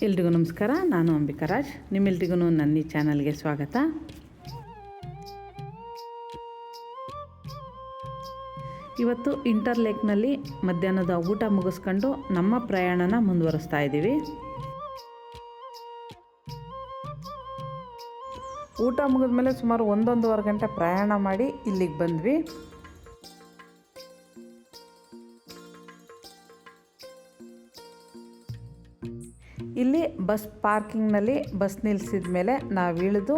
ಎಲ್ರಿಗೂ ನಮಸ್ಕಾರ. ನಾನು ಅಂಬಿಕಾ ರಾಜ್. ನಿಮ್ಮೆಲ್ರಿಗೂ ನನ್ನ ಈ ಚಾನಲ್ಗೆ ಸ್ವಾಗತ. ಇವತ್ತು ಇಂಟರ್ಲೇಕ್ನಲ್ಲಿ ಮಧ್ಯಾಹ್ನದ ಊಟ ಮುಗಿಸ್ಕೊಂಡು ನಮ್ಮ ಪ್ರಯಾಣನ ಮುಂದುವರಿಸ್ತಾ ಇದ್ದೀವಿ. ಊಟ ಮುಗಿದ್ಮೇಲೆ ಸುಮಾರು 1-1.5 ಗಂಟೆ ಪ್ರಯಾಣ ಮಾಡಿ ಇಲ್ಲಿಗೆ ಬಂದ್ವಿ. ಇಲ್ಲಿ ಬಸ್ ಪಾರ್ಕಿಂಗ್ನಲ್ಲಿ ಬಸ್ ನಿಲ್ಲಿಸಿದ ಮೇಲೆ ನಾವು ಇಳಿದು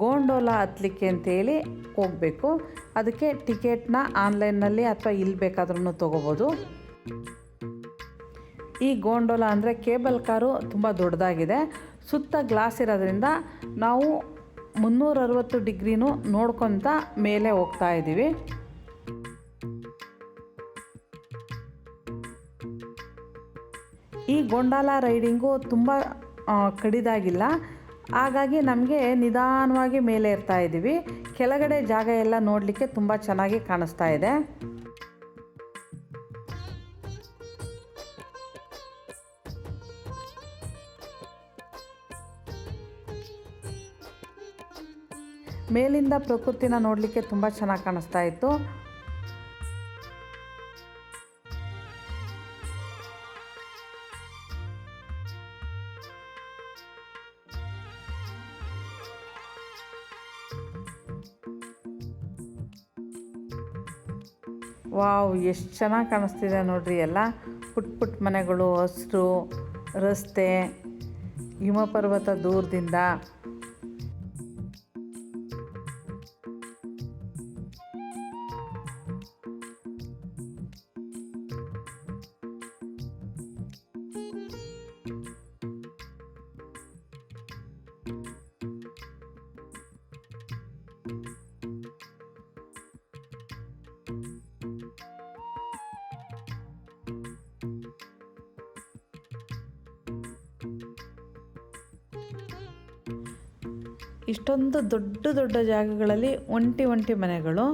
ಗೋಂಡೋಲಾ ಹತ್ತಲಿಕ್ಕೆ ಅಂತೇಳಿ ಹೋಗಬೇಕು. ಅದಕ್ಕೆ ಟಿಕೆಟ್ನ ಆನ್ಲೈನ್ನಲ್ಲಿ ಅಥವಾ ಇಲ್ಲಿ ಬೇಕಾದ್ರೂ ತೊಗೋಬೋದು. ಈ ಗೋಂಡೋಲಾ ಅಂದರೆ ಕೇಬಲ್ ಕಾರು ತುಂಬ ದೊಡ್ಡದಾಗಿದೆ. ಸುತ್ತ ಗ್ಲಾಸ್ ಇರೋದ್ರಿಂದ ನಾವು 360 ಡಿಗ್ರಿನೂ ನೋಡ್ಕೊತ ಮೇಲೆ ಹೋಗ್ತಾ ಇದ್ದೀವಿ. ಈ ಗೋಂಡೋಲಾ ರೈಡಿಂಗು ತುಂಬ ಕಡಿದಾಗಿಲ್ಲ, ಹಾಗಾಗಿ ನಮಗೆ ನಿಧಾನವಾಗಿ ಮೇಲೆ ಇರ್ತಾ ಇದ್ದೀವಿ. ಕೆಳಗಡೆ ಜಾಗ ಎಲ್ಲ ನೋಡಲಿಕ್ಕೆ ತುಂಬ ಚೆನ್ನಾಗಿ ಕಾಣಿಸ್ತಾ ಇದೆ. ಮೇಲಿಂದ ಪ್ರಕೃತಿನ ನೋಡಲಿಕ್ಕೆ ತುಂಬ ಚೆನ್ನಾಗಿ ಕಾಣಿಸ್ತಾ ಇತ್ತು. ವಾವ್, ಎಷ್ಟು ಚೆನ್ನಾಗಿ ಕಾಣಿಸ್ತಿದೆ ನೋಡ್ರಿ. ಎಲ್ಲ ಪುಟ್ಟ ಪುಟ್ಟ ಮನೆಗಳು, ಹಸಿರು ರಸ್ತೆ, ಹಿಮಪರ್ವತ ದೂರದಿಂದ. ಇಷ್ಟೊಂದು ದೊಡ್ಡ ದೊಡ್ಡ ಜಾಗಗಳಲ್ಲಿ ಒಂಟಿ ಮನೆಗಳು.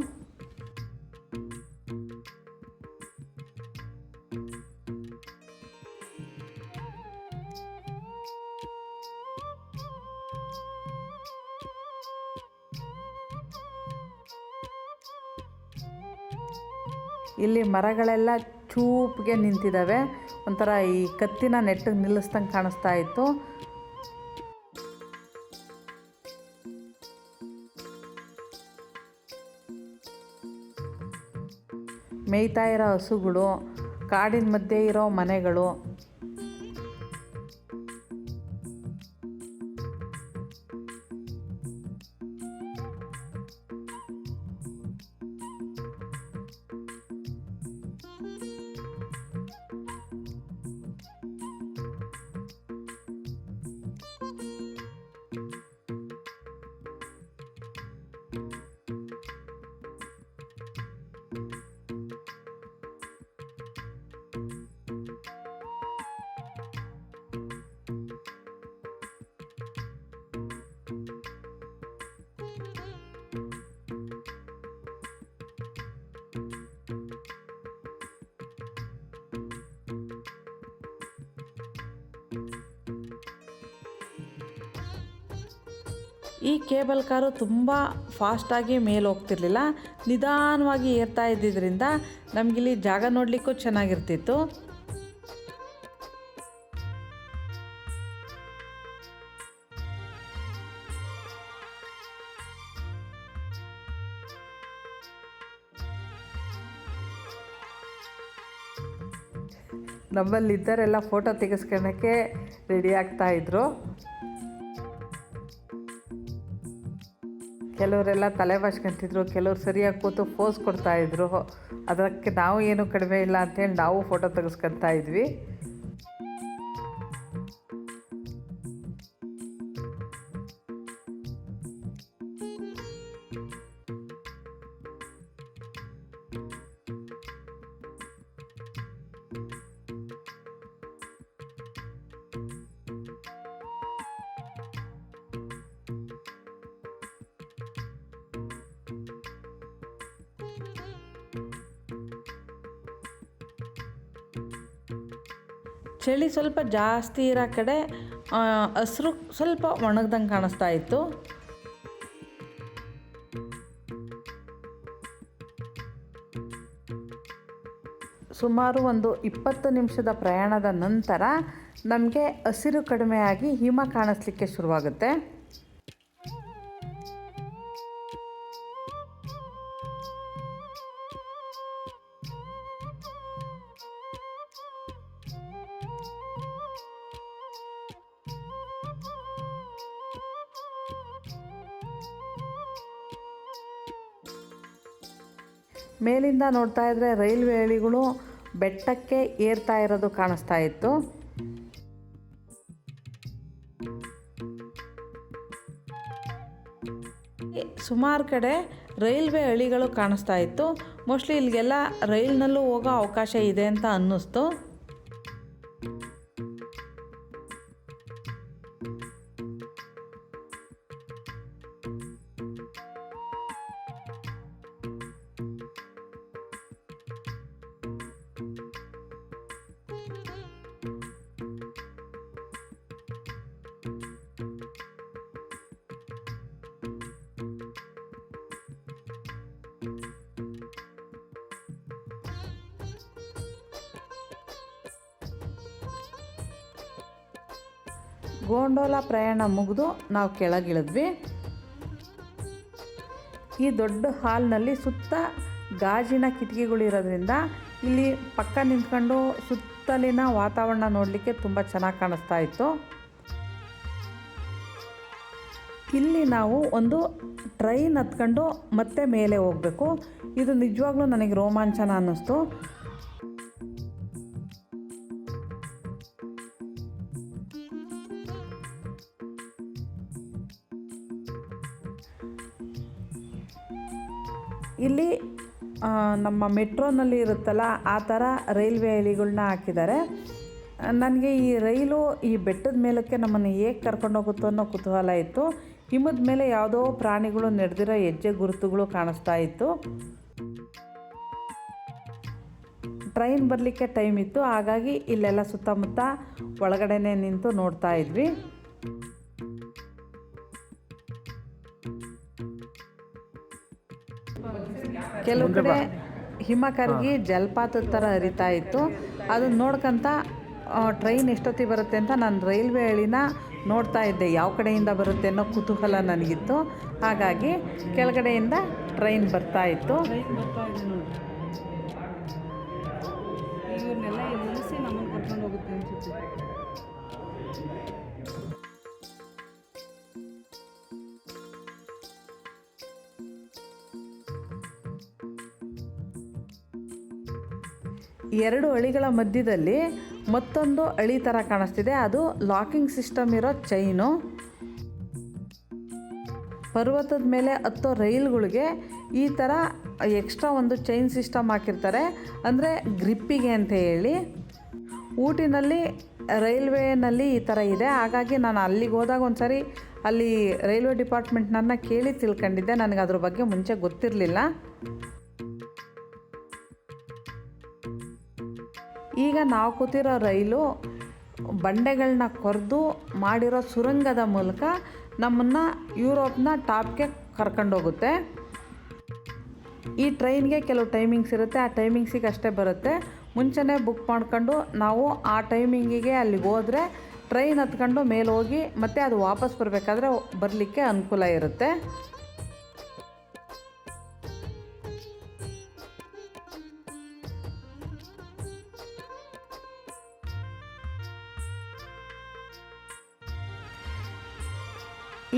ಇಲ್ಲಿ ಮರಗಳೆಲ್ಲ ಚೂಪ್ಗೆ ನಿಂತಿದ್ದಾವೆ. ಒಂಥರ ಈ ಕತ್ತಿನ ನೆಟ್ಟಿಗೆ ನಿಲ್ಲಿಸ್ದಂಗೆ ಕಾಣಿಸ್ತಾ ಇತ್ತು. ಮೇಯ್ತಾ ಇರೋ ಹಸುಗಳು, ಕಾಡಿನ ಮಧ್ಯೆ ಇರೋ ಮನೆಗಳು. ಈ ಕೇಬಲ್ ಕಾರು ತುಂಬ ಫಾಸ್ಟಾಗಿ ಮೇಲೆ ಹೋಗ್ತಿರ್ಲಿಲ್ಲ, ನಿಧಾನವಾಗಿ ಏರ್ತಾ ಇದ್ದಿದ್ದರಿಂದ ನಮಗಿಲ್ಲಿ ಜಾಗ ನೋಡಲಿಕ್ಕೂ ಚೆನ್ನಾಗಿರ್ತಿತ್ತು. ನಮ್ಮಲ್ಲಿದ್ದರೆಲ್ಲ ಫೋಟೋ ತೆಗೆಸ್ಕೊಳ್ಳೋಕ್ಕೆ ರೆಡಿ ಆಗ್ತಾಯಿದ್ರು. ಕೆಲವರೆಲ್ಲ ತಲೆ ಬಾಚ್ಕೊಂತಿದ್ರು, ಕೆಲವ್ರು ಸರಿಯಾಗಿ ಕೂತು ಪೋಸ್ ಕೊಡ್ತಾಯಿದ್ರು. ಅದಕ್ಕೆ ನಾವು ಏನೂ ಕಡಿಮೆ ಇಲ್ಲ ಅಂತೇಳಿ ನಾವು ಫೋಟೋ ತೆಗೆಸ್ಕೊತಾ ಇದ್ವಿ. ಚಳಿ ಸ್ವಲ್ಪ ಜಾಸ್ತಿ ಇರೋ ಕಡೆ ಹಸಿರು ಸ್ವಲ್ಪ ಒಣಗ್ದಂಗೆ ಕಾಣಿಸ್ತಾ ಇತ್ತು. ಸುಮಾರು ಒಂದು 20 ನಿಮಿಷದ ಪ್ರಯಾಣದ ನಂತರ ನಮಗೆ ಹಸಿರು ಕಡಿಮೆಯಾಗಿ ಹಿಮ ಕಾಣಿಸ್ಲಿಕ್ಕೆ ಶುರುವಾಗುತ್ತೆ. ಮೇಲಿಂದ ನೋಡ್ತಾ ಇದ್ದರೆ ರೈಲ್ವೆ ಹಳಿಗಳು ಬೆಟ್ಟಕ್ಕೆ ಏರ್ತಾ ಇರೋದು ಕಾಣಿಸ್ತಾ ಇತ್ತು. ಸುಮಾರು ಕಡೆ ರೈಲ್ವೆ ಹಳಿಗಳು ಕಾಣಿಸ್ತಾ ಇತ್ತು. ಮೋಸ್ಟ್ಲಿ ಇಲ್ಲಿಗೆಲ್ಲ ರೈಲ್ನಲ್ಲೂ ಹೋಗೋ ಅವಕಾಶ ಇದೆ ಅಂತ ಅನ್ನಿಸ್ತು. ಗೋಂಡೋಲ ಪ್ರಯಾಣ ಮುಗಿದು ನಾವು ಕೆಳಗಿಳಿದ್ವಿ. ಈ ದೊಡ್ಡ ಹಾಲ್ನಲ್ಲಿ ಸುತ್ತ ಗಾಜಿನ ಕಿಟಕಿಗಳಿರೋದ್ರಿಂದ ಇಲ್ಲಿ ಪಕ್ಕ ನಿಂತ್ಕೊಂಡು ಸುತ್ತಲಿನ ವಾತಾವರಣ ನೋಡಲಿಕ್ಕೆ ತುಂಬ ಚೆನ್ನಾಗಿ ಕಾಣಿಸ್ತಾ ಇತ್ತು. ಇಲ್ಲಿ ನಾವು ಒಂದು ಟ್ರೈನ್ ಹತ್ಕೊಂಡು ಮತ್ತೆ ಮೇಲೆ ಹೋಗಬೇಕು. ಇದು ನಿಜವಾಗ್ಲೂ ನನಗೆ ರೋಮಾಂಚನ ಅನ್ನಿಸ್ತು. ಇಲ್ಲಿ ನಮ್ಮ ಮೆಟ್ರೋನಲ್ಲಿ ಇರುತ್ತಲ್ಲ ಆ ಥರ ರೈಲ್ವೆ ಹಳಿಗಳನ್ನ ಹಾಕಿದ್ದಾರೆ. ನನಗೆ ಈ ರೈಲು ಈ ಬೆಟ್ಟದ ಮೇಲಕ್ಕೆ ನಮ್ಮನ್ನು ಹೇಗೆ ಕರ್ಕೊಂಡೋಗುತ್ತೋ ಅನ್ನೋ ಕುತೂಹಲ ಇತ್ತು. ಹಿಮದ ಮೇಲೆ ಯಾವುದೋ ಪ್ರಾಣಿಗಳು ನಡೆದಿರೋ ಹೆಜ್ಜೆ ಗುರುತುಗಳು ಕಾಣಿಸ್ತಾ ಇತ್ತು. ಟ್ರೈನ್ ಬರಲಿಕ್ಕೆ ಟೈಮ್ ಇತ್ತು, ಹಾಗಾಗಿ ಇಲ್ಲೆಲ್ಲ ಸುತ್ತಮುತ್ತ ಒಳಗಡೆನೇ ನಿಂತು ನೋಡ್ತಾ ಇದ್ವಿ. ಕೆಲವು ಕಡೆ ಹಿಮ ಕರಗಿ ಜಲಪಾತದ ಥರ ಹರಿತಾ ಇತ್ತು. ಅದನ್ನು ನೋಡ್ಕೊಂತ ಟ್ರೈನ್ ಎಷ್ಟೊತ್ತಿಗೆ ಬರುತ್ತೆ ಅಂತ ನಾನು ರೈಲ್ವೆ ಹಳಿನ ನೋಡ್ತಾ ಇದ್ದೆ, ಯಾವ ಕಡೆಯಿಂದ ಬರುತ್ತೆ ಅನ್ನೋ ಕುತೂಹಲ ನನಗಿತ್ತು. ಹಾಗಾಗಿ ಕೆಳಗಡೆಯಿಂದ ಟ್ರೈನ್ ಬರ್ತಾ ಇತ್ತು. ಇವ್ರನ್ನೆಲ್ಲ ನಿಲ್ಲಿಸಿ ನಮ್ಮನ್ನು ಕರ್ಕೊಂಡು ಹೋಗುತ್ತೆ ಅನ್ಸುತ್ತೆ. ಎರಡು ಹಳಿಗಳ ಮಧ್ಯದಲ್ಲಿ ಮತ್ತೊಂದು ಹಳಿ ಥರ ಕಾಣಿಸ್ತಿದೆ. ಅದು ಲಾಕಿಂಗ್ ಸಿಸ್ಟಮ್ ಇರೋ ಚೈನು. ಪರ್ವತದ ಮೇಲೆ ಹತ್ತೋ ರೈಲ್ಗಳಿಗೆ ಈ ಥರ ಎಕ್ಸ್ಟ್ರಾ ಒಂದು ಚೈನ್ ಸಿಸ್ಟಮ್ ಹಾಕಿರ್ತಾರೆ, ಅಂದರೆ ಗ್ರಿಪ್ಪಿಗೆ ಅಂತ ಹೇಳಿ. ಊಟಿನಲ್ಲಿ ರೈಲ್ವೇನಲ್ಲಿ ಈ ಥರ ಇದೆ. ಹಾಗಾಗಿ ನಾನು ಅಲ್ಲಿಗೆ ಹೋದಾಗ ಒಂದು ಸಾರಿ ಅಲ್ಲಿ ರೈಲ್ವೆ ಡಿಪಾರ್ಟ್ಮೆಂಟ್ನನ್ನು ಕೇಳಿ ತಿಳ್ಕೊಂಡಿದ್ದೆ. ನನಗೆ ಅದ್ರ ಬಗ್ಗೆ ಮುಂಚೆ ಗೊತ್ತಿರಲಿಲ್ಲ. ಈಗ ನಾವು ಕೂತಿರೋ ರೈಲು ಬಂಡೆಗಳನ್ನ ಕೊರೆದು ಮಾಡಿರೋ ಸುರಂಗದ ಮೂಲಕ ನಮ್ಮನ್ನು ಯುರೋಪ್ನ ಟಾಪ್ಗೆ ಕರ್ಕೊಂಡೋಗುತ್ತೆ. ಈ ಟ್ರೈನ್ಗೆ ಕೆಲವು ಟೈಮಿಂಗ್ಸ್ ಇರುತ್ತೆ, ಆ ಟೈಮಿಂಗ್ಸಿಗೆ ಅಷ್ಟೇ ಬರುತ್ತೆ. ಮುಂಚೆನೇ ಬುಕ್ ಮಾಡ್ಕೊಂಡು ನಾವು ಆ ಟೈಮಿಂಗಿಗೆ ಅಲ್ಲಿಗೆ ಹೋದರೆ ಟ್ರೈನ್ ಹತ್ಕೊಂಡು ಮೇಲೆ ಹೋಗಿ ಮತ್ತೆ ಅದು ವಾಪಸ್ ಬರಬೇಕಾದ್ರೆ ಬರಲಿಕ್ಕೆ ಅನುಕೂಲ ಇರುತ್ತೆ.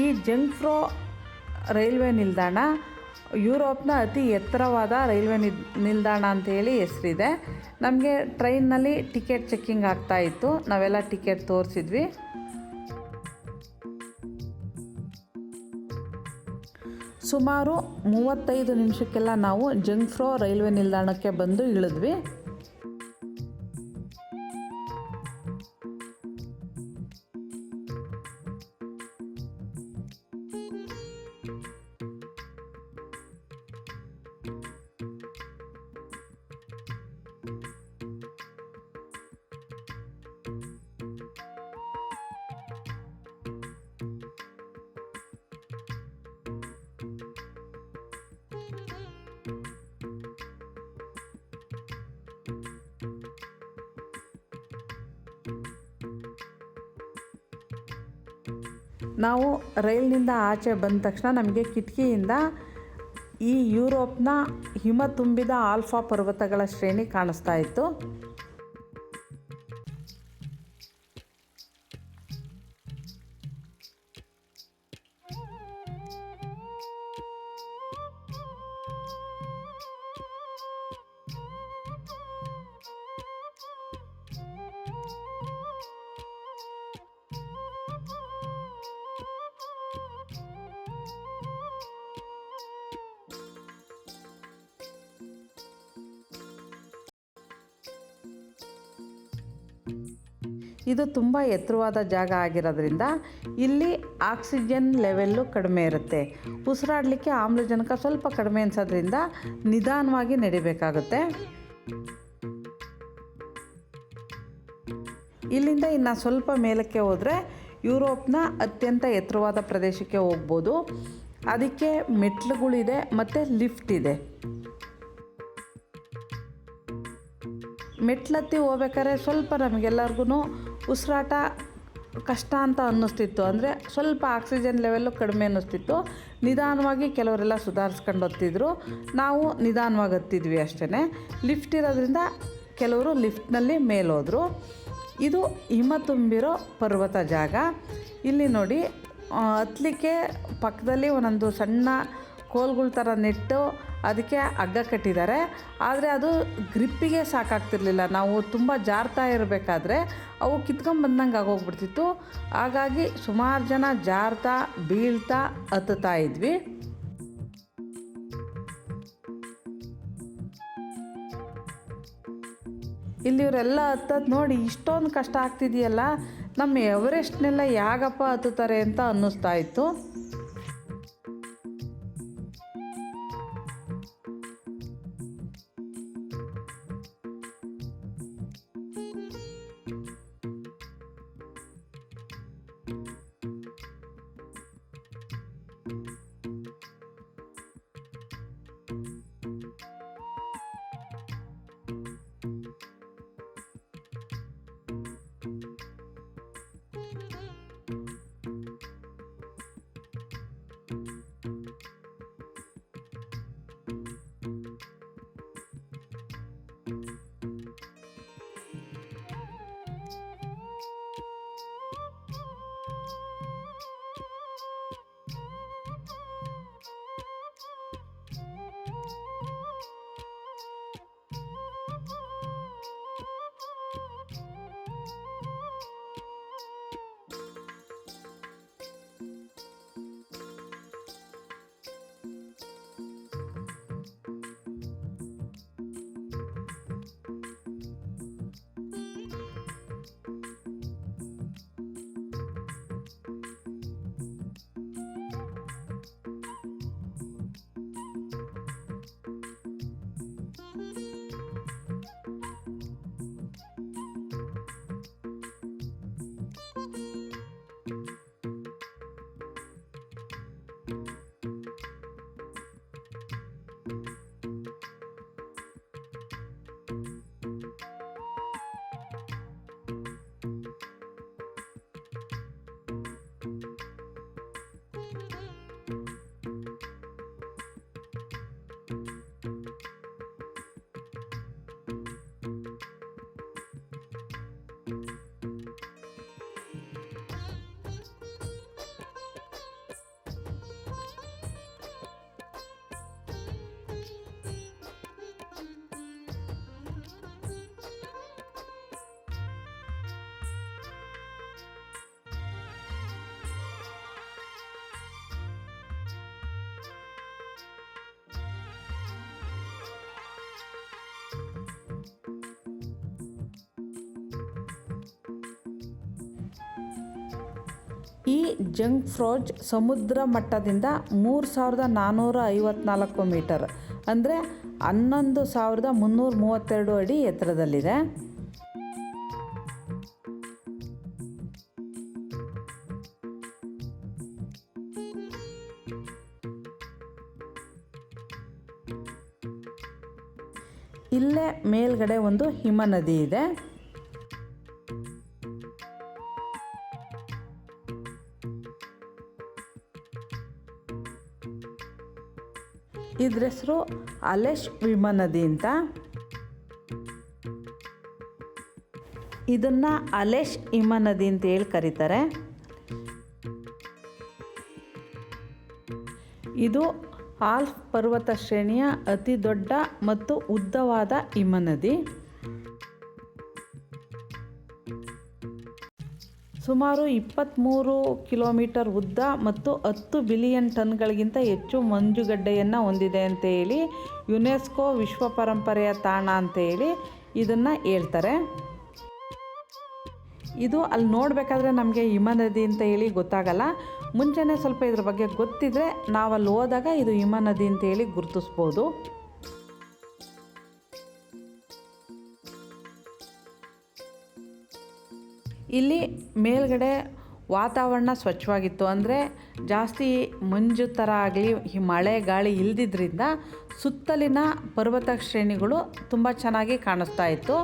ಈ ಜಂಗ್ಫ್ರೋ ರೈಲ್ವೆ ನಿಲ್ದಾಣ ಯುರೋಪ್ನ ಅತಿ ಎತ್ತರವಾದ ರೈಲ್ವೆ ನಿಲ್ದಾಣ ಅಂತೇಳಿ ಹೆಸರಿದೆ. ನಮಗೆ ಟ್ರೈನ್ನಲ್ಲಿ ಟಿಕೆಟ್ ಚೆಕ್ಕಿಂಗ್ ಆಗ್ತಾ ಇತ್ತು. ನಾವೆಲ್ಲ ಟಿಕೆಟ್ ತೋರಿಸಿದ್ವಿ. ಸುಮಾರು 35 ನಿಮಿಷಕ್ಕೆಲ್ಲ ನಾವು ಜಂಗ್ಫ್ರೋ ರೈಲ್ವೆ ನಿಲ್ದಾಣಕ್ಕೆ ಬಂದು ಇಳಿದ್ವಿ. ನಾವು ರೈಲಿನಿಂದ ಆಚೆ ಬಂದ ತಕ್ಷಣ ನಮಗೆ ಕಿಟಕಿಯಿಂದ ಈ ಯುರೋಪ್ನ ಹಿಮ ತುಂಬಿದ ಆಲ್ಫಾ ಪರ್ವತಗಳ ಶ್ರೇಣಿ ಕಾಣಿಸ್ತಾ ಇತ್ತು. ಇದು ತುಂಬ ಎತ್ತರವಾದ ಜಾಗ ಆಗಿರೋದ್ರಿಂದ ಇಲ್ಲಿ ಆಕ್ಸಿಜನ್ ಲೆವೆಲ್ಲು ಕಡಿಮೆ ಇರುತ್ತೆ. ಉಸಿರಾಡಲಿಕ್ಕೆ ಆಮ್ಲಜನಕ ಸ್ವಲ್ಪ ಕಡಿಮೆ ಅನಿಸೋದ್ರಿಂದ ನಿಧಾನವಾಗಿ ನಡಿಬೇಕಾಗುತ್ತೆ. ಇಲ್ಲಿಂದ ಇನ್ನು ಸ್ವಲ್ಪ ಮೇಲಕ್ಕೆ ಹೋದರೆ ಯುರೋಪ್ನ ಅತ್ಯಂತ ಎತ್ತರವಾದ ಪ್ರದೇಶಕ್ಕೆ ಹೋಗ್ಬೋದು. ಅದಕ್ಕೆ ಮೆಟ್ಲುಗಳಿದೆ ಮತ್ತು ಲಿಫ್ಟ್ ಇದೆ. ಮೆಟ್ಲತ್ತಿ ಹೋಗ್ಬೇಕಾದ್ರೆ ಸ್ವಲ್ಪ ನಮಗೆಲ್ಲರಿಗೂ ಉಸಿರಾಟ ಕಷ್ಟ ಅಂತ ಅನ್ನಿಸ್ತಿತ್ತು. ಅಂದರೆ ಸ್ವಲ್ಪ ಆಕ್ಸಿಜನ್ ಲೆವೆಲ್ಲು ಕಡಿಮೆ ಅನ್ನಿಸ್ತಿತ್ತು. ನಿಧಾನವಾಗಿ ಕೆಲವರೆಲ್ಲ ಸುಧಾರಿಸ್ಕೊಂಡು ಹತ್ತಿದ್ರು, ನಾವು ನಿಧಾನವಾಗಿ ಹತ್ತಿದ್ವಿ ಅಷ್ಟೇ. ಲಿಫ್ಟ್ ಇರೋದ್ರಿಂದ ಕೆಲವರು ಲಿಫ್ಟ್ನಲ್ಲಿ ಮೇಲೋದ್ರು. ಇದು ಹಿಮ ತುಂಬಿರೋ ಪರ್ವತ ಜಾಗ. ಇಲ್ಲಿ ನೋಡಿ ಹತ್ತಲಿಕ್ಕೆ ಪಕ್ಕದಲ್ಲಿ ಒಂದೊಂದು ಸಣ್ಣ ಕೋಲ್ಗಳ ಥರ ನೆಟ್ಟು ಅದಕ್ಕೆ ಹಗ್ಗ ಕಟ್ಟಿದ್ದಾರೆ. ಆದರೆ ಅದು ಗ್ರಿಪ್ಪಿಗೆ ಸಾಕಾಗ್ತಿರ್ಲಿಲ್ಲ. ನಾವು ತುಂಬ ಜಾರ್ತಾ ಇರಬೇಕಾದ್ರೆ ಅವು ಕಿತ್ಕೊಂಡ್ಬಂದಂಗೆ ಆಗೋಗ್ಬಿಡ್ತಿತ್ತು. ಹಾಗಾಗಿ ಸುಮಾರು ಜನ ಜಾರ್ತಾ ಬೀಳ್ತಾ ಹತ್ತುತ್ತಾ ಇದ್ವಿ. ಇಲ್ಲಿ ಇವರೆಲ್ಲ ಹತ್ತೋದು ನೋಡಿ ಇಷ್ಟೊಂದು ಕಷ್ಟ ಆಗ್ತಿದೆಯಲ್ಲ, ನಮ್ಮ ಎವರೆಸ್ಟ್ನೆಲ್ಲ ಯಾಗಪ್ಪ ಹತ್ತುತ್ತಾರೆ ಅಂತ ಅನ್ನಿಸ್ತಾ ಇತ್ತು. ಈ ಜಂಗ್ಫ್ರೋಜ್ ಸಮುದ್ರ ಮಟ್ಟದಿಂದ 3454 ಮೀಟರ್ ಅಂದರೆ 11332 ಅಡಿ ಎತ್ತರದಲ್ಲಿದೆ. ಇಲ್ಲೇ ಮೇಲ್ಗಡೆ ಒಂದು ಹಿಮ ನದಿ ಇದೆ. ಇದ್ರ ಹೆಸರು ಅಲೆಶ್ ಹಿಮ ನದಿ ಅಂತ. ಇದನ್ನು ಅಲೆಶ್ ಹಿಮ ನದಿ ಅಂತ ಹೇಳಿ ಕರೀತಾರೆ. ಇದು ಆಲ್ಪ್ ಪರ್ವತ ಶ್ರೇಣಿಯ ಅತಿ ದೊಡ್ಡ ಮತ್ತು ಉದ್ದವಾದ ಹಿಮನದಿ. ಸುಮಾರು 23 ಕಿಲೋಮೀಟರ್ ಉದ್ದ ಮತ್ತು 10 ಬಿಲಿಯನ್ ಟನ್ಗಳಿಗಿಂತ ಹೆಚ್ಚು ಮಂಜುಗಡ್ಡೆಯನ್ನು ಹೊಂದಿದೆ ಅಂತ ಹೇಳಿ ಯುನೆಸ್ಕೋ ವಿಶ್ವ ಪರಂಪರೆಯ ತಾಣ ಅಂತ ಹೇಳಿ ಇದನ್ನು ಹೇಳ್ತಾರೆ. ಇದು ಅಲ್ಲಿ ನೋಡಬೇಕಾದ್ರೆ ನಮಗೆ ಹಿಮನದಿ ಅಂತ ಹೇಳಿ ಗೊತ್ತಾಗಲ್ಲ. ಮುಂಚೆನೇ ಸ್ವಲ್ಪ ಇದ್ರ ಬಗ್ಗೆ ಗೊತ್ತಿದ್ರೆ ನಾವು ಅಲ್ಲಿ ಹೋದಾಗ ಇದು ಹಿಮನದಿ ಅಂತ ಹೇಳಿ ಗುರುತಿಸ್ಬೋದು. ಇಲ್ಲಿ ಮೇಲ್ಗಡೆ ವಾತಾವರಣ ಸ್ವಚ್ಛವಾಗಿತ್ತು, ಅಂದರೆ ಜಾಸ್ತಿ ಮಂಜು ಥರ ಆಗಲಿ ಮಳೆ ಗಾಳಿ ಇಲ್ದಿದ್ರಿಂದ ಸುತ್ತಲಿನ ಪರ್ವತ ಶ್ರೇಣಿಗಳು ತುಂಬ ಚೆನ್ನಾಗಿ ಕಾಣಿಸ್ತಾ ಇತ್ತು.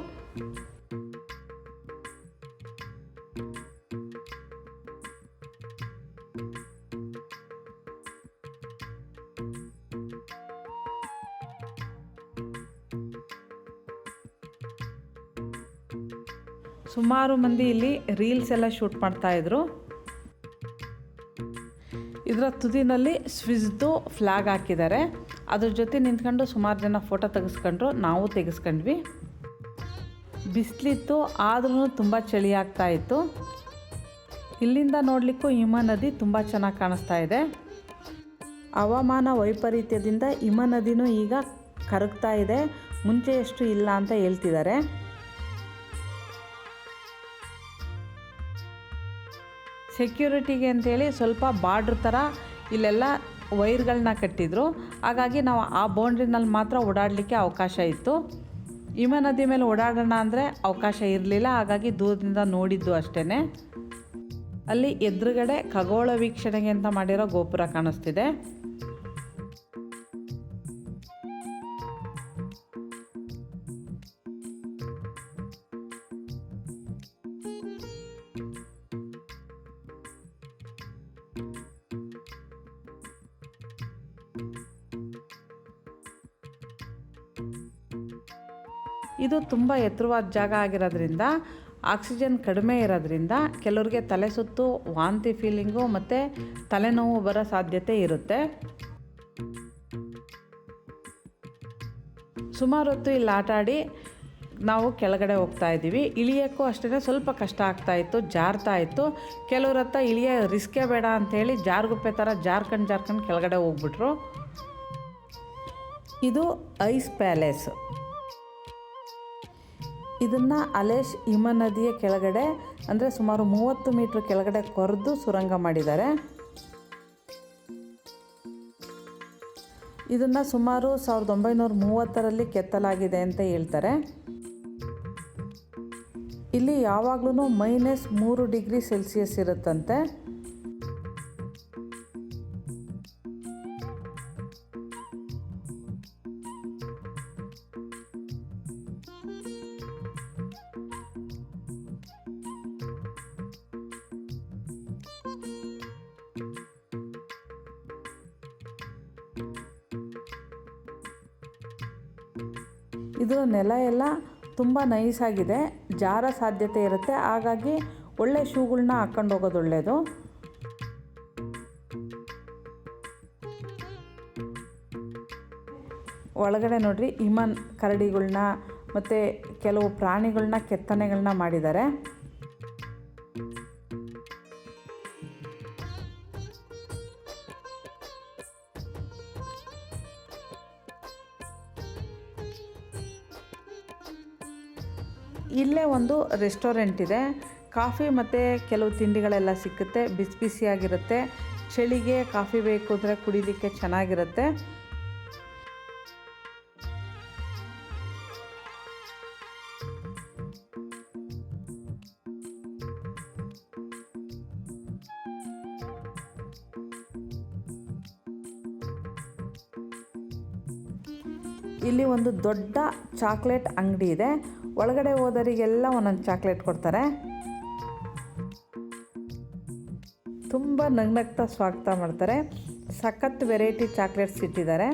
ಸುಮಾರು ಮಂದಿ ಇಲ್ಲಿ ರೀಲ್ಸ್ ಎಲ್ಲ ಶೂಟ್ ಮಾಡ್ತಾಯಿದ್ರು. ಇದರ ತುದಿನಲ್ಲಿ ಸ್ವಿಸ್ದು ಫ್ಲ್ಯಾಗ್ ಹಾಕಿದ್ದಾರೆ. ಅದ್ರ ಜೊತೆ ನಿಂತ್ಕೊಂಡು ಸುಮಾರು ಜನ ಫೋಟೋ ತೆಗೆಸ್ಕೊಂಡ್ರು, ನಾವು ತೆಗೆಸ್ಕೊಂಡ್ವಿ. ಬಿಸಿಲಿತ್ತು, ಆದ್ರೂ ತುಂಬ ಚಳಿ ಆಗ್ತಾ ಇತ್ತು. ಇಲ್ಲಿಂದ ನೋಡಲಿಕ್ಕೂ ಹಿಮ ನದಿ ತುಂಬ ಚೆನ್ನಾಗಿ ಕಾಣಿಸ್ತಾ ಇದೆ. ಹವಾಮಾನ ವೈಪರೀತ್ಯದಿಂದ ಹಿಮ ನದಿನೂ ಈಗ ಕರಗ್ತಾ ಇದೆ, ಮುಂಚೆಯಷ್ಟು ಇಲ್ಲ ಅಂತ ಹೇಳ್ತಿದ್ದಾರೆ. ಸೆಕ್ಯೂರಿಟಿಗೆ ಅಂತೇಳಿ ಸ್ವಲ್ಪ ಬಾರ್ಡ್ರ್ ಥರ ಇಲ್ಲೆಲ್ಲ ವೈರ್ಗಳನ್ನ ಕಟ್ಟಿದ್ರು. ಹಾಗಾಗಿ ನಾವು ಆ ಬೌಂಡ್ರಿನಲ್ಲಿ ಮಾತ್ರ ಓಡಾಡಲಿಕ್ಕೆ ಅವಕಾಶ ಇತ್ತು. ಹಿಮ ನದಿ ಮೇಲೆ ಓಡಾಡೋಣ ಅಂದರೆ ಅವಕಾಶ ಇರಲಿಲ್ಲ. ಹಾಗಾಗಿ ದೂರದಿಂದ ನೋಡಿದ್ದು ಅಷ್ಟೇ. ಅಲ್ಲಿ ಎದುರುಗಡೆ ಖಗೋಳ ವೀಕ್ಷಣೆಗೆ ಅಂತ ಮಾಡಿರೋ ಗೋಪುರ ಕಾಣಿಸ್ತಿದೆ. ಇದು ತುಂಬ ಎತ್ತರವಾದ ಜಾಗ ಆಗಿರೋದ್ರಿಂದ ಆಕ್ಸಿಜನ್ ಕಡಿಮೆ ಇರೋದ್ರಿಂದ ಕೆಲವ್ರಿಗೆ ತಲೆ ಸುತ್ತು, ವಾಂತಿ ಫೀಲಿಂಗು ಮತ್ತು ತಲೆನೋವು ಬರೋ ಸಾಧ್ಯತೆ ಇರುತ್ತೆ. ಸುಮಾರು ಹೊತ್ತು ಇಲ್ಲಿ ಆಟ ಆಡಿ ನಾವು ಕೆಳಗಡೆ ಹೋಗ್ತಾ ಇದ್ದೀವಿ. ಇಳಿಯೋಕ್ಕೂ ಅಷ್ಟೇ ಸ್ವಲ್ಪ ಕಷ್ಟ ಆಗ್ತಾಯಿತ್ತು, ಜಾರ್ತಾ ಇತ್ತು. ಕೆಲವ್ರ ಹತ್ರ ಇಳಿಯೋ ರಿಸ್ಕೇ ಬೇಡ ಅಂಥೇಳಿ ಜಾರ್ಗುಪ್ಪೆ ಥರ ಜಾರ್ಕೊಂಡು ಕೆಳಗಡೆ ಹೋಗ್ಬಿಟ್ರು. ಇದು ಐಸ್ ಪ್ಯಾಲೇಸ್. ಇದನ್ನು ಅಲೆಶ್ ಹಿಮ ನದಿಯ ಕೆಳಗಡೆ, ಅಂದರೆ ಸುಮಾರು 30 ಮೀಟ್ರ್ ಕೆಳಗಡೆ ಕೊರೆದು ಸುರಂಗ ಮಾಡಿದ್ದಾರೆ. ಇದನ್ನು ಸುಮಾರು 1930ರಲ್ಲಿ ಕೆತ್ತಲಾಗಿದೆ ಅಂತ ಹೇಳ್ತಾರೆ. ಇಲ್ಲಿ ಯಾವಾಗಲೂ -3 ಡಿಗ್ರಿ ಸೆಲ್ಸಿಯಸ್ ಇರುತ್ತಂತೆ. ಇದರ ನೆಲ ಎಲ್ಲ ತುಂಬ ನೈಸಾಗಿದೆ, ಜಾರ ಸಾಧ್ಯತೆ ಇರುತ್ತೆ. ಹಾಗಾಗಿ ಒಳ್ಳೆ ಶೂಗಳನ್ನ ಹಾಕ್ಕೊಂಡು ಹೋಗೋದು ಒಳ್ಳೆಯದು. ಒಳಗಡೆ ನೋಡ್ರಿ ಹಿಮ ಕರಡಿಗಳನ್ನ ಮತ್ತು ಕೆಲವು ಪ್ರಾಣಿಗಳನ್ನ ಕೆತ್ತನೆಗಳನ್ನ ಮಾಡಿದ್ದಾರೆ. ಇಲ್ಲೇ ಒಂದು ರೆಸ್ಟೋರೆಂಟ್ ಇದೆ. ಕಾಫಿ ಮತ್ತು ಕೆಲವು ತಿಂಡಿಗಳೆಲ್ಲ ಸಿಕ್ಕುತ್ತೆ, ಬಿಸಿ ಬಿಸಿಯಾಗಿರುತ್ತೆ. ಚಳಿಗೆ ಕಾಫಿ ಬೇಕು ಅಂದರೆ ಕುಡಿಲಿಕ್ಕೆ ಚೆನ್ನಾಗಿರುತ್ತೆ. ಇಲ್ಲಿ ಒಂದು ದೊಡ್ಡ ಚಾಕ್ಲೇಟ್ ಅಂಗಡಿ ಇದೆ. ಒಳಗಡೆ ಹೋದವರಿಗೆಲ್ಲ ಒಂದೊಂದು ಚಾಕ್ಲೇಟ್ ಕೊಡ್ತಾರೆ. ತುಂಬ ನಗ್ನಗ್ತಾ ಸ್ವಾಗತ ಮಾಡ್ತಾರೆ. ಸಖತ್ ವೆರೈಟಿ ಚಾಕ್ಲೇಟ್ಸ್ ಇಟ್ಟಿದ್ದಾರೆ.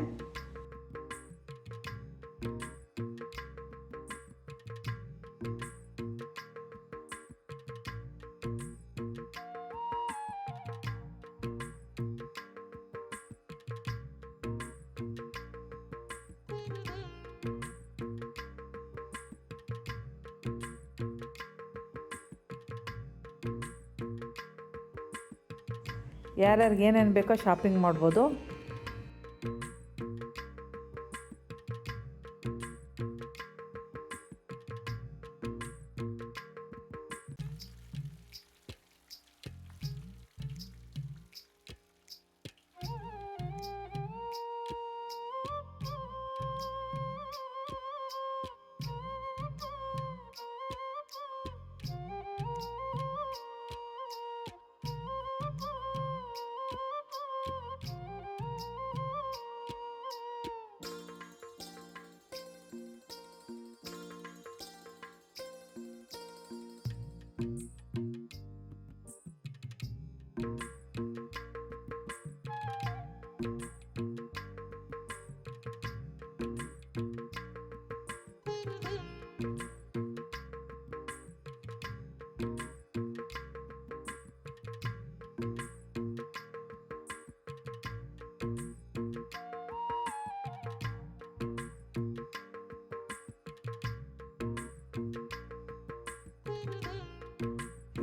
ಯಾರ್ಯಾರಿಗೆ ಏನೇನು ಬೇಕೋ ಶಾಪಿಂಗ್ ಮಾಡ್ಬೋದು.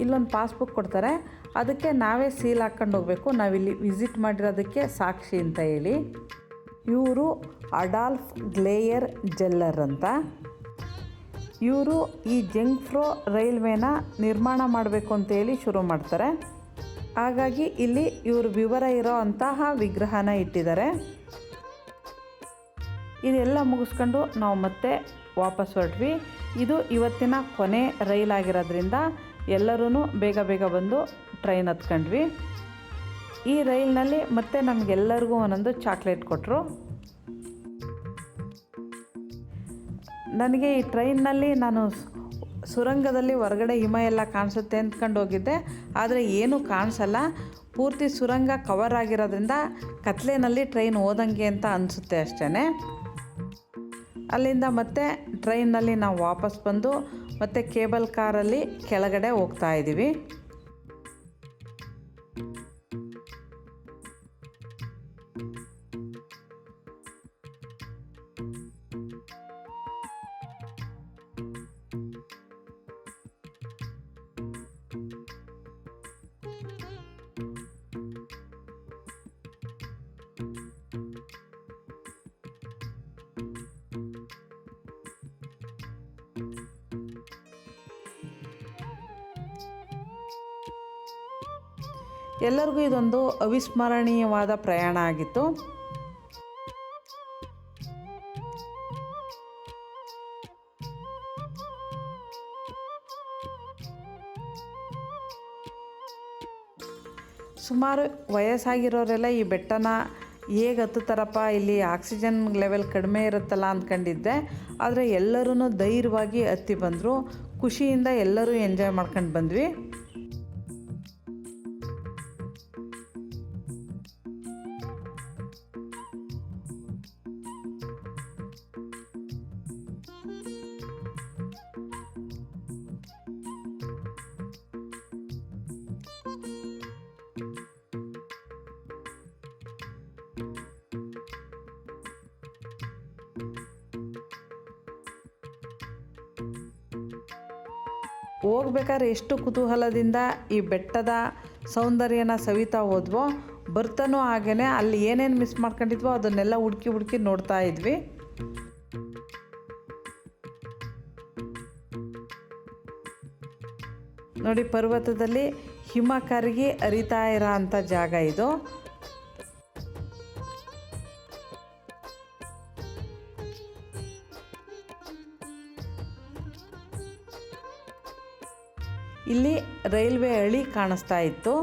ಇಲ್ಲೊಂದು ಪಾಸ್ಬುಕ್ ಕೊಡ್ತಾರೆ, ಅದಕ್ಕೆ ನಾವೇ ಸೀಲ್ ಹಾಕ್ಕೊಂಡು ಹೋಗಬೇಕು. ನಾವಿಲ್ಲಿ ವಿಸಿಟ್ ಮಾಡಿರೋದಕ್ಕೆ ಸಾಕ್ಷಿ ಅಂತ ಹೇಳಿ. ಇವರು ಅಡಾಲ್ಫ್ ಗ್ಲೇಯರ್ ಜೆಲ್ಲರ್ ಅಂತ. ಇವರು ಈ ಜಂಗ್ಫ್ರೋ ರೈಲ್ವೇನ ನಿರ್ಮಾಣ ಮಾಡಬೇಕು ಅಂತೇಳಿ ಶುರು ಮಾಡ್ತಾರೆ. ಹಾಗಾಗಿ ಇಲ್ಲಿ ಇವರು ವಿವರ ಇರೋ ಅಂತಹ ವಿಗ್ರಹನ ಇಟ್ಟಿದ್ದಾರೆ. ಇದೆಲ್ಲ ಮುಗಿಸ್ಕೊಂಡು ನಾವು ಮತ್ತೆ ವಾಪಸ್ ಹೊರಟ್ವಿ. ಇದು ಇವತ್ತಿನ ಕೊನೆ ರೈಲ್ ಆಗಿರೋದ್ರಿಂದ ಎಲ್ಲರೂ ಬೇಗ ಬೇಗ ಬಂದು ಟ್ರೈನ್ ಹತ್ಕೊಂಡ್ವಿ. ಈ ರೈಲ್ನಲ್ಲಿ ಮತ್ತೆ ನಮಗೆಲ್ಲರಿಗೂ ಒಂದೊಂದು ಚಾಕ್ಲೇಟ್ ಕೊಟ್ಟರು. ನನಗೆ ಈ ಟ್ರೈನ್ನಲ್ಲಿ ನಾನು ಸುರಂಗದಲ್ಲಿ ಹೊರಗಡೆ ಹಿಮ ಎಲ್ಲ ಕಾಣಿಸುತ್ತೆ ಅಂದ್ಕೊಂಡು ಹೋಗಿದ್ದೆ, ಆದರೆ ಏನೂ ಕಾಣಿಸಲ್ಲ. ಪೂರ್ತಿ ಸುರಂಗ ಕವರ್ ಆಗಿರೋದ್ರಿಂದ ಕತ್ಲೆನಲ್ಲಿ ಟ್ರೈನ್ ಹೋದಂಗೆ ಅಂತ ಅನಿಸುತ್ತೆ ಅಷ್ಟೇ. ಅಲ್ಲಿಂದ ಮತ್ತೆ ಟ್ರೈನ್ನಲ್ಲಿ ನಾವು ವಾಪಸ್ ಬಂದು ಮತ್ತೆ ಕೇಬಲ್ ಕಾರಲ್ಲಿ ಕೆಳಗಡೆ ಹೋಗ್ತಾ ಇದ್ದೀವಿ. ಎಲ್ಲರಿಗೂ ಇದೊಂದು ಅವಿಸ್ಮರಣೀಯವಾದ ಪ್ರಯಾಣ ಆಗಿತ್ತು. ಸುಮಾರು ವಯಸ್ಸಾಗಿರೋರೆಲ್ಲ ಈ ಬೆಟ್ಟನ ಹೇಗೆ ಹತ್ತುತ್ತಾರಪ್ಪ, ಇಲ್ಲಿ ಆಕ್ಸಿಜನ್ ಲೆವೆಲ್ ಕಡಿಮೆ ಇರುತ್ತಲ್ಲ ಅಂದ್ಕೊಂಡಿದ್ದೆ. ಆದರೆ ಎಲ್ಲರೂ ಧೈರ್ಯವಾಗಿ ಹತ್ತಿ ಬಂದರು. ಖುಷಿಯಿಂದ ಎಲ್ಲರೂ ಎಂಜಾಯ್ ಮಾಡ್ಕೊಂಡು ಬಂದ್ವಿ. ಹೋಗ್ಬೇಕಾದ್ರೆ ಎಷ್ಟು ಕುತೂಹಲದಿಂದ ಈ ಬೆಟ್ಟದ ಸೌಂದರ್ಯನ ಸವಿತಾ ಹೋದ್ವೋ, ಬರ್ತಾನೂ ಹಾಗೇ ಅಲ್ಲಿ ಏನೇನು ಮಿಸ್ ಮಾಡ್ಕೊಂಡಿದ್ವೋ ಅದನ್ನೆಲ್ಲ ಹುಡುಕಿ ನೋಡ್ತಾ ಇದ್ವಿ. ನೋಡಿ, ಪರ್ವತದಲ್ಲಿ ಹಿಮ ಕರಗಿ ಹರಿತಾ ಇರೋ ಅಂಥ ಜಾಗ ಇದು. ಇಲ್ಲಿ ರೈಲ್ವೆ ಹಳಿ ಕಾಣಿಸ್ತಾ ಇತ್ತು.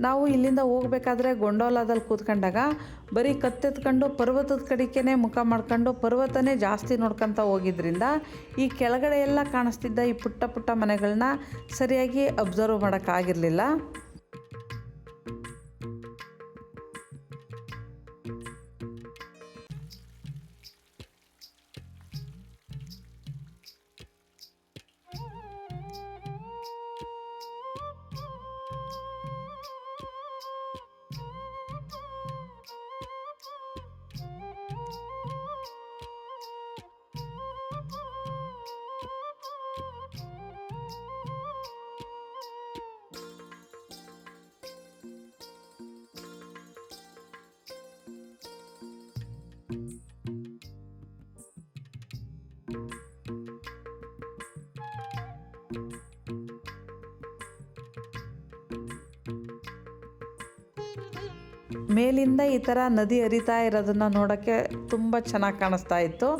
ನಾವು ಇಲ್ಲಿಂದ ಹೋಗ್ಬೇಕಾದ್ರೆ ಗೊಂಡೋಲಾದಲ್ಲಿ ಕೂತ್ಕೊಂಡಾಗ ಬರೀ ಕತ್ತೆತ್ಕೊಂಡು ಪರ್ವತದ ಕಡೆಗೇ ಮುಖ ಮಾಡ್ಕೊಂಡು ಪರ್ವತನೇ ಜಾಸ್ತಿ ನೋಡ್ಕೊತ ಹೋಗಿದ್ರಿಂದ ಈ ಕೆಳಗಡೆ ಎಲ್ಲ ಕಾಣಿಸ್ತಿದ್ದ ಈ ಪುಟ್ಟ ಪುಟ್ಟ ಮನೆಗಳನ್ನ ಸರಿಯಾಗಿ ಅಬ್ಸರ್ವ್ ಮಾಡೋಕ್ಕಾಗಿರಲಿಲ್ಲ. ಮೇಲಿಂದ ಈ ಥರ ನದಿ ಹರಿತಾ ಇರೋದನ್ನು ನೋಡೋಕ್ಕೆ ತುಂಬ ಚೆನ್ನಾಗಿ ಕಾಣಿಸ್ತಾ ಇತ್ತು.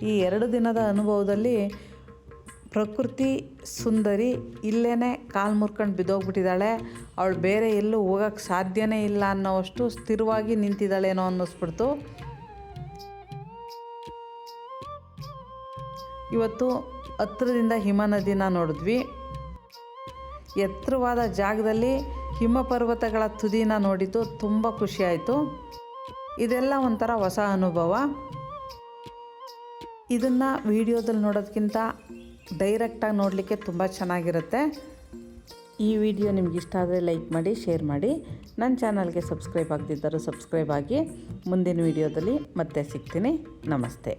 ಈ 2 ದಿನದ ಅನುಭವದಲ್ಲಿ ಪ್ರಕೃತಿ ಸುಂದರಿ ಇಲ್ಲೇ ಕಾಲು ಮುರ್ಕೊಂಡು ಬಿದ್ದೋಗ್ಬಿಟ್ಟಿದ್ದಾಳೆ. ಅವಳು ಬೇರೆ ಎಲ್ಲೂ ಹೋಗೋಕ್ಕೆ ಸಾಧ್ಯನೇ ಇಲ್ಲ ಅನ್ನೋವಷ್ಟು ಸ್ಥಿರವಾಗಿ ನಿಂತಿದ್ದಾಳೇನೋ ಅನ್ನಿಸ್ಬಿಡ್ತು. ಇವತ್ತು ಹತ್ತಿರದಿಂದ ಹಿಮ ನದಿನ ನೋಡಿದ್ವಿ. ಎತ್ತರವಾದ ಜಾಗದಲ್ಲಿ ಹಿಮ ಪರ್ವತಗಳ ತುದಿನ ನೋಡಿದ್ದು ತುಂಬ ಖುಷಿಯಾಯಿತು. ಇದೆಲ್ಲ ಒಂಥರ ಹೊಸ ಅನುಭವ. ಇದನ್ನು ವಿಡಿಯೋದಲ್ಲಿ ನೋಡೋದಕ್ಕಿಂತ ಡೈರೆಕ್ಟಾಗಿ ನೋಡಲಿಕ್ಕೆ ತುಂಬ ಚೆನ್ನಾಗಿರುತ್ತೆ. ಈ ವಿಡಿಯೋ ನಿಮ್ಗೆ ಇಷ್ಟ ಆದರೆ ಲೈಕ್ ಮಾಡಿ, ಶೇರ್ ಮಾಡಿ. ನನ್ನ ಚಾನಲ್ಗೆ ಸಬ್ಸ್ಕ್ರೈಬ್ ಆಗದಿದ್ದರೂ ಸಬ್ಸ್ಕ್ರೈಬ್ ಆಗಿ. ಮುಂದಿನ ವಿಡಿಯೋದಲ್ಲಿ ಮತ್ತೆ ಸಿಗ್ತೀನಿ. ನಮಸ್ತೆ.